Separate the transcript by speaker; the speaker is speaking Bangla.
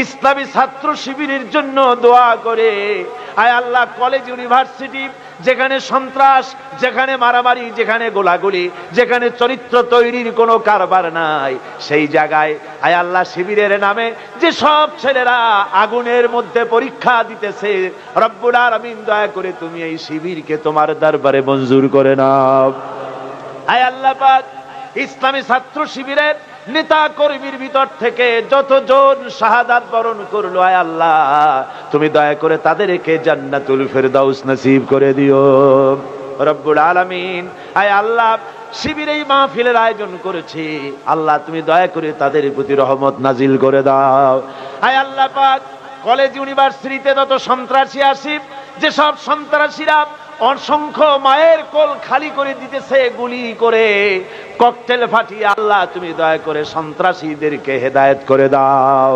Speaker 1: ইসলামী ছাত্র শিবিরের জন্য দোয়া করে। আয় আল্লাহ, কলেজ ইউনিভার্সিটি যেখানে সন্ত্রাস, যেখানে মারামারি, যেখানে গোলাগুলি, যেখানে চরিত্র তৈরির কোনো কারবার নাই, সেই জায়গায় আয় আল্লাহ শিবিরের নামে যে সব ছেলেরা আগুনের মধ্যে পরীক্ষা দিতেছে, রব্বুল আলামিন দয়া করে তুমি এই শিবিরকে তোমার দরবারে মঞ্জুর করে নাও। আয় আল্লাহ পাক, ইসলামী ছাত্র শিবিরের নেতা কর্মীর ভিতর থেকে যতজন শাহাদাত বরণ করলো, আয় আল্লাহ তুমি দয়া করে তাদেরকে জান্নাতুল ফেরদাউস নসিব করে দিও রব্বুল আলামিন। আয় আল্লাহ, শিবির এই মাহফিলের আয়োজন করেছে, আল্লাহ তুমি দয়া করে তাদের প্রতি রহমত নাজিল করে দাও। আয় আল্লাহ পাক, কলেজ ইউনিভার্সিটিতে যত সন্ত্রাসী আসিফ, যেসব সন্ত্রাসীরা অসংখ্য মায়ের কোল খালি করে দিতেছে গুলি করে, ককটেল ফাটিয়ে, আল্লাহ তুমি দয়া করে সন্ত্রাসীদেরকে হেদায়েত করে দাও।